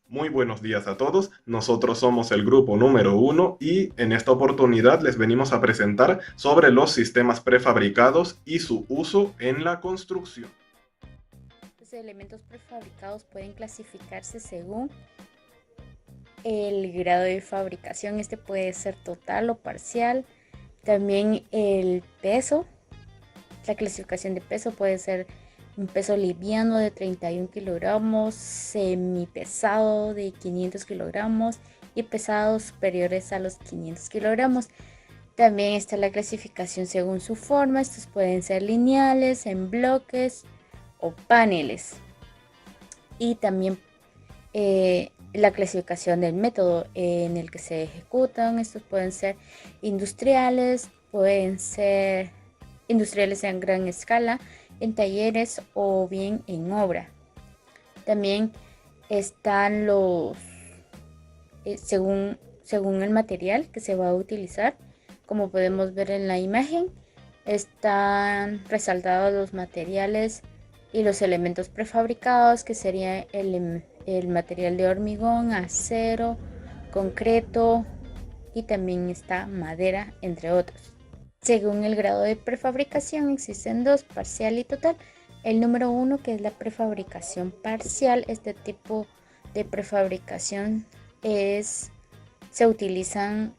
Muy buenos días a todos. Nosotros somos el grupo número uno y en esta oportunidad les venimos a presentar sobre los sistemas prefabricados y su uso en la construcción. Los elementos prefabricados pueden clasificarse según el grado de fabricación. Este puede ser total o parcial. También el peso. La clasificación de peso puede ser un peso liviano de 31 kilogramos, semipesado de 500 kilogramos y pesados superiores a los 500 kilogramos. También está la clasificación según su forma. Estos pueden ser lineales, en bloques o paneles. Y también la clasificación del método en el que se ejecutan. Estos pueden ser industriales, pueden ser industriales en gran escala, en talleres o bien en obra. También están los, según el material que se va a utilizar, como podemos ver en la imagen, están resaltados los materiales y los elementos prefabricados, que sería el material de hormigón, acero, concreto y también está madera, entre otros. Según el grado de prefabricación existen dos, parcial y total. El número uno, que es la prefabricación parcial. Este tipo de prefabricación se utilizan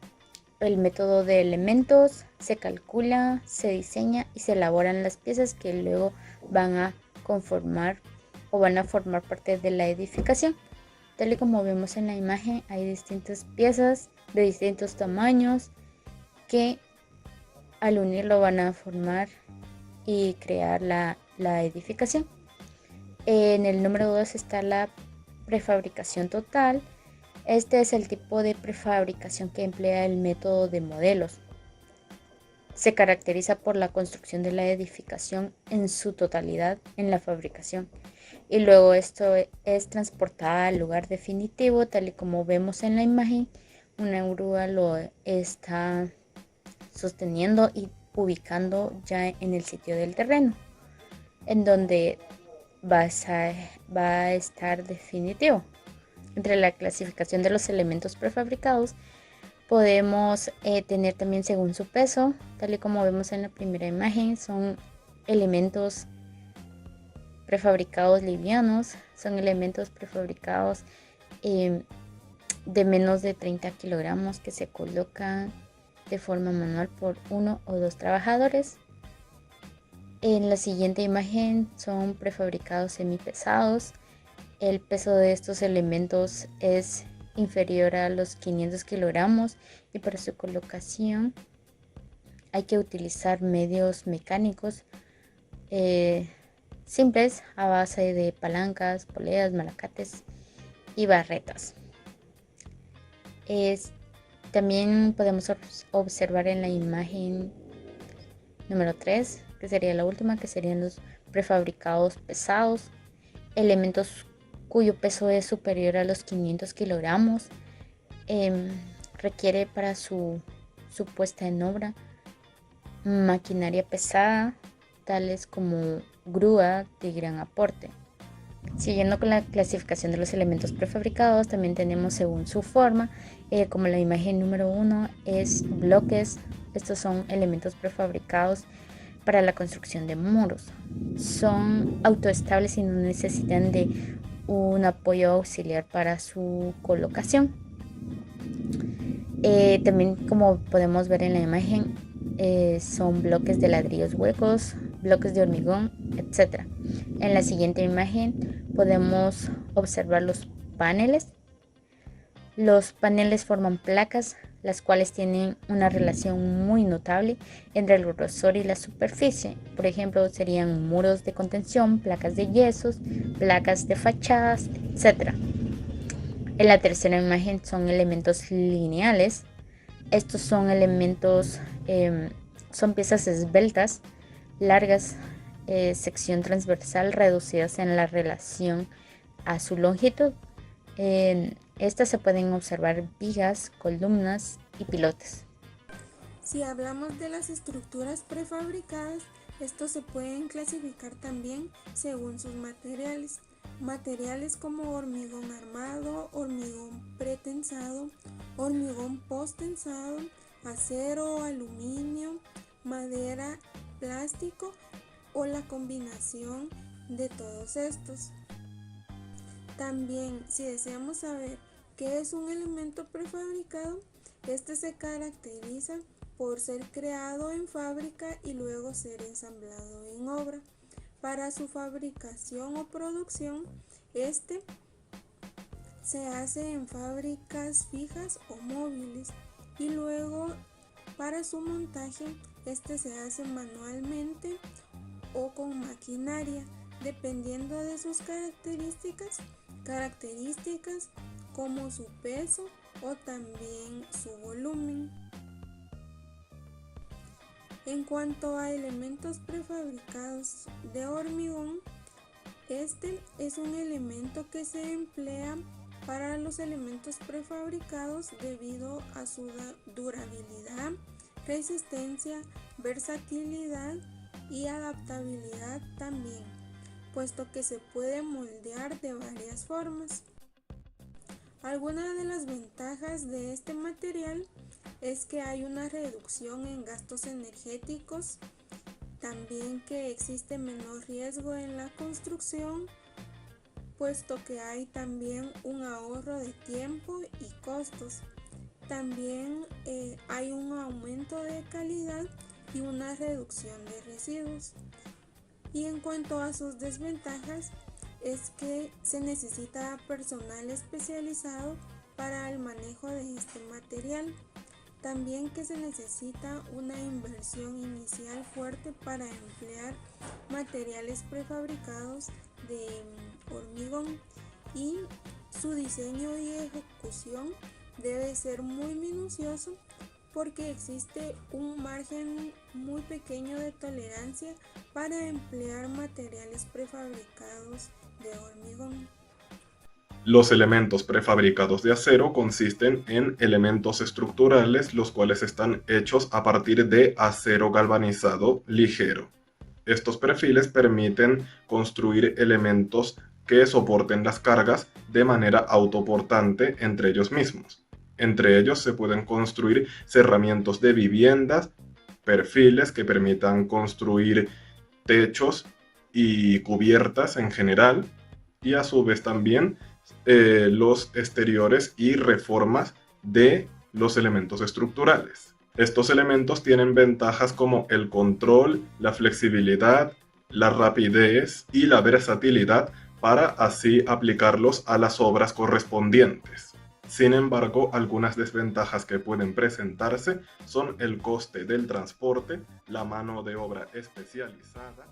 el método de elementos, se calcula, se diseña y se elaboran las piezas que luego van a conformar o van a formar parte de la edificación. Tal y como vemos en la imagen, hay distintas piezas de distintos tamaños que al unirlo van a formar y crear la edificación. En el número 2 está la prefabricación total. Este es el tipo de prefabricación que emplea el método de modelos. Se caracteriza por la construcción de la edificación en su totalidad en la fabricación. Y luego esto es transportada al lugar definitivo, tal y como vemos en la imagen. Una grúa lo está sosteniendo y ubicando ya en el sitio del terreno, en donde va a estar definitivo. Entre la clasificación de los elementos prefabricados podemos tener también según su peso, tal y como vemos en la primera imagen, son elementos prefabricados livianos, son elementos prefabricados eh, de menos de 30 kilogramos que se colocan de forma manual por uno o dos trabajadores. En la siguiente imagen son prefabricados semipesados. El peso de estos elementos es inferior a los 500 kilogramos y para su colocación hay que utilizar medios mecánicos simples a base de palancas, poleas, malacates y barretas. Es, También podemos observar en la imagen número 3, que sería la última, que serían los prefabricados pesados, elementos cuyo peso es superior a los 500 kilogramos. Eh, Requiere para su puesta en obra maquinaria pesada, tales como grúa de gran aporte. Siguiendo con la clasificación de los elementos prefabricados, también tenemos según su forma, como la imagen número 1 es bloques. Estos son elementos prefabricados para la construcción de muros. Son autoestables y no necesitan de un apoyo auxiliar para su colocación. También, como podemos ver en la imagen, son bloques de ladrillos huecos, bloques de hormigón, etc. En la siguiente imagen podemos observar los paneles. Los paneles forman placas, las cuales tienen una relación muy notable entre el grosor y la superficie. Por ejemplo, serían muros de contención, placas de yesos, placas de fachadas, etc. En la tercera imagen son elementos lineales. Estos son elementos, son piezas esbeltas, largas, sección transversal, reducidas en la relación a su longitud. En estas se pueden observar vigas, columnas y pilotes. Si hablamos de las estructuras prefabricadas, estos se pueden clasificar también según sus materiales. Materiales como hormigón armado, hormigón pretensado, hormigón posttensado, acero, aluminio, madera, plástico o la combinación de todos estos. También, si deseamos saber qué es un elemento prefabricado, este se caracteriza por ser creado en fábrica y luego ser ensamblado en obra. Para su fabricación o producción, este se hace en fábricas fijas o móviles y luego para su montaje, este se hace manualmente o con maquinaria, dependiendo de sus características como su peso o también su volumen. En cuanto a elementos prefabricados de hormigón, este es un elemento que se emplea para los elementos prefabricados debido a su durabilidad, resistencia, versatilidad y adaptabilidad también, puesto que se puede moldear de varias formas. Algunas de las ventajas de este material es que hay una reducción en gastos energéticos, también que existe menor riesgo en la construcción, puesto que hay también un ahorro de tiempo y costos. También hay un aumento de calidad y una reducción de residuos. Y en cuanto a sus desventajas, es que se necesita personal especializado para el manejo de este material. También que se necesita una inversión inicial fuerte para emplear materiales prefabricados de hormigón y su diseño y ejecución debe ser muy minucioso porque existe un margen muy pequeño de tolerancia para emplear materiales prefabricados de hormigón. Los elementos prefabricados de acero consisten en elementos estructurales los cuales están hechos a partir de acero galvanizado ligero. Estos perfiles permiten construir elementos que soporten las cargas de manera autoportante entre ellos mismos. Entre ellos se pueden construir cerramientos de viviendas, perfiles que permitan construir techos y cubiertas en general, y a su vez también los exteriores y reformas de los elementos estructurales. Estos elementos tienen ventajas como el control, la flexibilidad, la rapidez y la versatilidad para así aplicarlos a las obras correspondientes. Sin embargo, algunas desventajas que pueden presentarse son el coste del transporte, la mano de obra especializada.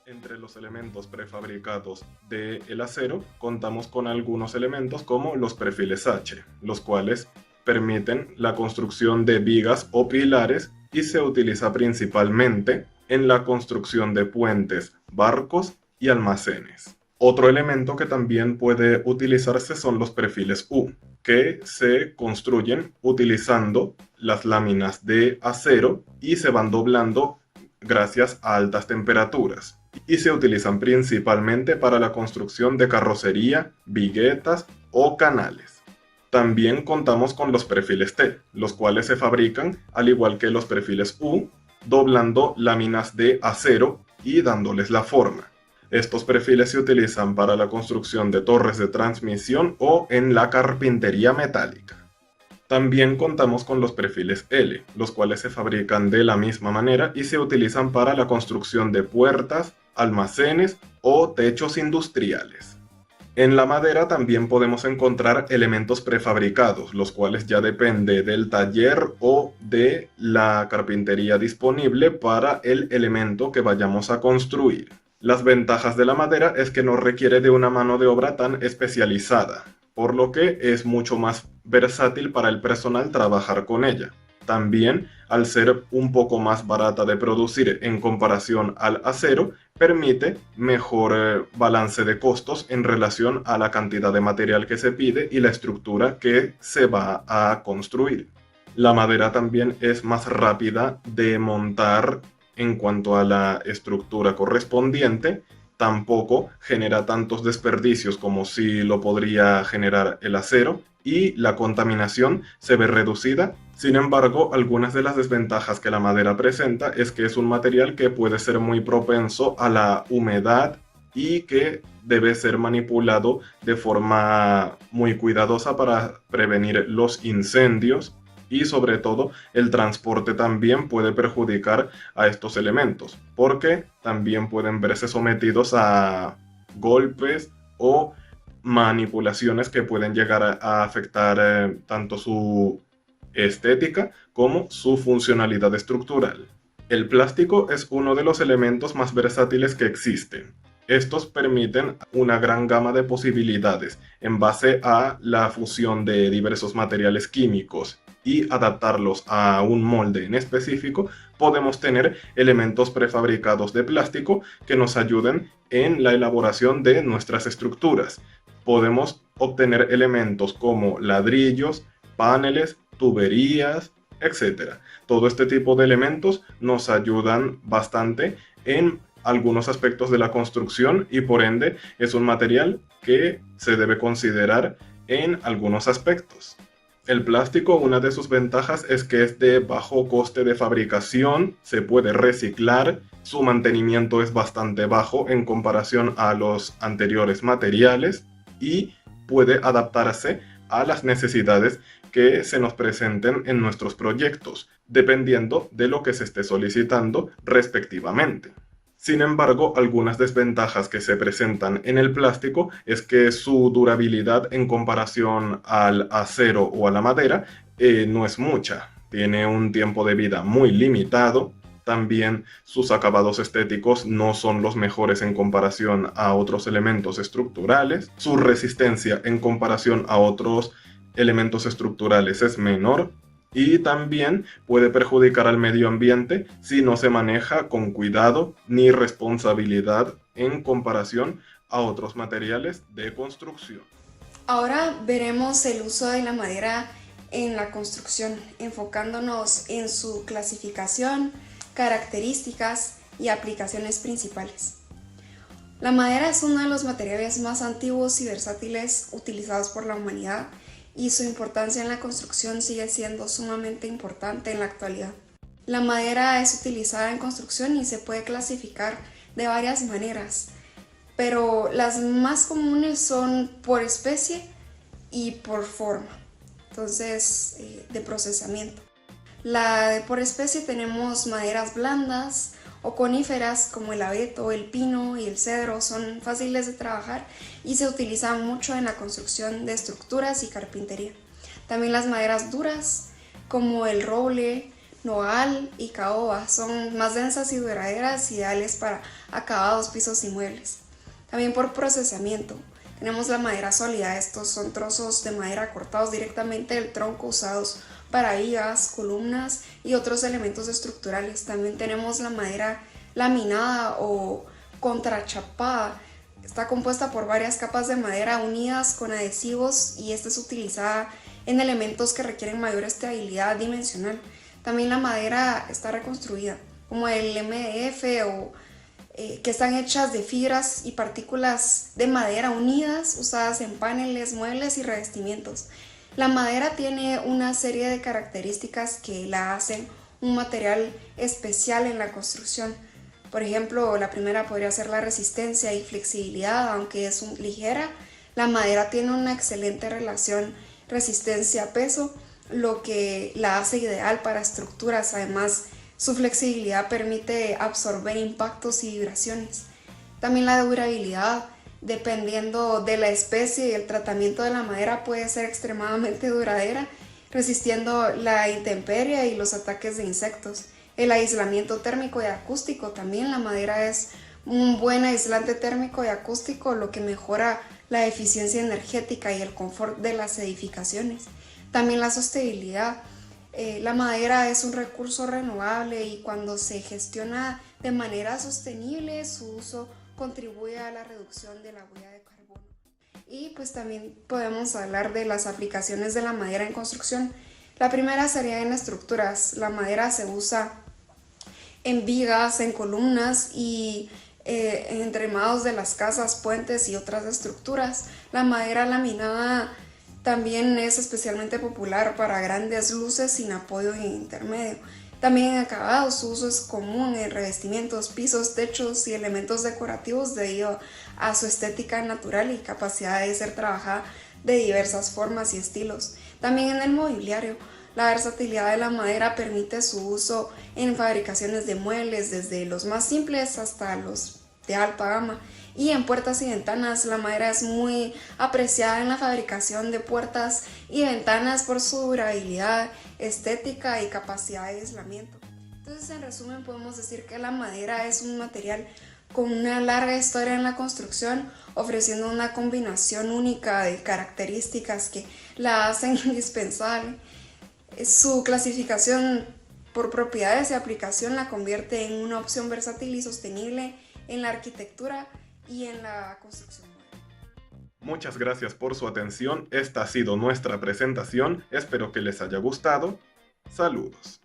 Entre los elementos prefabricados del acero contamos con algunos elementos como los perfiles H, los cuales permiten la construcción de vigas o pilares y se utiliza principalmente en la construcción de puentes, barcos y almacenes. Otro elemento que también puede utilizarse son los perfiles U, que se construyen utilizando las láminas de acero y se van doblando gracias a altas temperaturas, y se utilizan principalmente para la construcción de carrocería, viguetas o canales. También contamos con los perfiles T, los cuales se fabrican, al igual que los perfiles U, doblando láminas de acero y dándoles la forma. Estos perfiles se utilizan para la construcción de torres de transmisión o en la carpintería metálica. También contamos con los perfiles L, los cuales se fabrican de la misma manera y se utilizan para la construcción de puertas, almacenes o techos industriales. En la madera también podemos encontrar elementos prefabricados, los cuales ya depende del taller o de la carpintería disponible para el elemento que vayamos a construir. Las ventajas de la madera es que no requiere de una mano de obra tan especializada, por lo que es mucho más versátil para el personal trabajar con ella. También, al ser un poco más barata de producir en comparación al acero, permite mejor balance de costos en relación a la cantidad de material que se pide y la estructura que se va a construir. La madera también es más rápida de montar en cuanto a la estructura correspondiente tampoco genera tantos desperdicios como si lo podría generar el acero y la contaminación se ve reducida. Sin embargo, algunas de las desventajas que la madera presenta es que es un material que puede ser muy propenso a la humedad y que debe ser manipulado de forma muy cuidadosa para prevenir los incendios, y sobre todo el transporte también puede perjudicar a estos elementos porque también pueden verse sometidos a golpes o manipulaciones que pueden llegar a afectar tanto su estética como su funcionalidad estructural. El plástico es uno de los elementos más versátiles que existen. Estos permiten una gran gama de posibilidades en base a la fusión de diversos materiales químicos y adaptarlos a un molde en específico. Podemos tener elementos prefabricados de plástico que nos ayuden en la elaboración de nuestras estructuras. Podemos obtener elementos como ladrillos, paneles, tuberías, etcétera. Todo este tipo de elementos nos ayudan bastante en algunos aspectos de la construcción y por ende es un material que se debe considerar en algunos aspectos. El plástico, una de sus ventajas es que es de bajo coste de fabricación, se puede reciclar, su mantenimiento es bastante bajo en comparación a los anteriores materiales y puede adaptarse a las necesidades que se nos presenten en nuestros proyectos, dependiendo de lo que se esté solicitando respectivamente. Sin embargo, algunas desventajas que se presentan en el plástico es que su durabilidad en comparación al acero o a la madera no es mucha. Tiene un tiempo de vida muy limitado. También sus acabados estéticos no son los mejores en comparación a otros elementos estructurales. Su resistencia en comparación a otros elementos estructurales es menor. Y también puede perjudicar al medio ambiente si no se maneja con cuidado ni responsabilidad en comparación a otros materiales de construcción. Ahora veremos el uso de la madera en la construcción, enfocándonos en su clasificación, características y aplicaciones principales. La madera es uno de los materiales más antiguos y versátiles utilizados por la humanidad, y su importancia en la construcción sigue siendo sumamente importante en la actualidad. La madera es utilizada en construcción y se puede clasificar de varias maneras, pero las más comunes son por especie y por forma, entonces de procesamiento. La de por especie tenemos maderas blandas o coníferas como el abeto, el pino y el cedro, son fáciles de trabajar y se utilizan mucho en la construcción de estructuras y carpintería. También las maderas duras como el roble, nogal y caoba son más densas y duraderas, ideales para acabados, pisos y muebles. También por procesamiento tenemos la madera sólida. Estos son trozos de madera cortados directamente del tronco usados para vigas, columnas y otros elementos estructurales. También tenemos la madera laminada o contrachapada. Está compuesta por varias capas de madera unidas con adhesivos y esta es utilizada en elementos que requieren mayor estabilidad dimensional. También la madera está reconstruida, como el MDF o que están hechas de fibras y partículas de madera unidas, usadas en paneles, muebles y revestimientos. La madera tiene una serie de características que la hacen un material especial en la construcción. Por ejemplo, la primera podría ser la resistencia y flexibilidad. Aunque es ligera, la madera tiene una excelente relación resistencia-peso, lo que la hace ideal para estructuras. Además, su flexibilidad permite absorber impactos y vibraciones. También la durabilidad, dependiendo de la especie y el tratamiento de la madera, puede ser extremadamente duradera, resistiendo la intemperie y los ataques de insectos. El aislamiento térmico y acústico también. La madera es un buen aislante térmico y acústico, lo que mejora la eficiencia energética y el confort de las edificaciones. También la sostenibilidad. La madera es un recurso renovable y cuando se gestiona de manera sostenible, su uso contribuye a la reducción de la huella de carbono. Y pues también podemos hablar de las aplicaciones de la madera en construcción. La primera sería en estructuras. La madera se usa en vigas, en columnas y entremados de las casas, puentes y otras estructuras. La madera laminada también es especialmente popular para grandes luces sin apoyo intermedio. También en acabados su uso es común en revestimientos, pisos, techos y elementos decorativos debido a su estética natural y capacidad de ser trabajada de diversas formas y estilos. También en el mobiliario, la versatilidad de la madera permite su uso en fabricaciones de muebles, desde los más simples hasta los de alta gama. Y en puertas y ventanas, la madera es muy apreciada en la fabricación de puertas y ventanas por su durabilidad, estética y capacidad de aislamiento. Entonces, en resumen, podemos decir que la madera es un material con una larga historia en la construcción, ofreciendo una combinación única de características que la hacen indispensable. Su clasificación por propiedades y aplicación la convierte en una opción versátil y sostenible en la arquitectura y en la construcción. Muchas gracias por su atención. Esta ha sido nuestra presentación. Espero que les haya gustado. Saludos.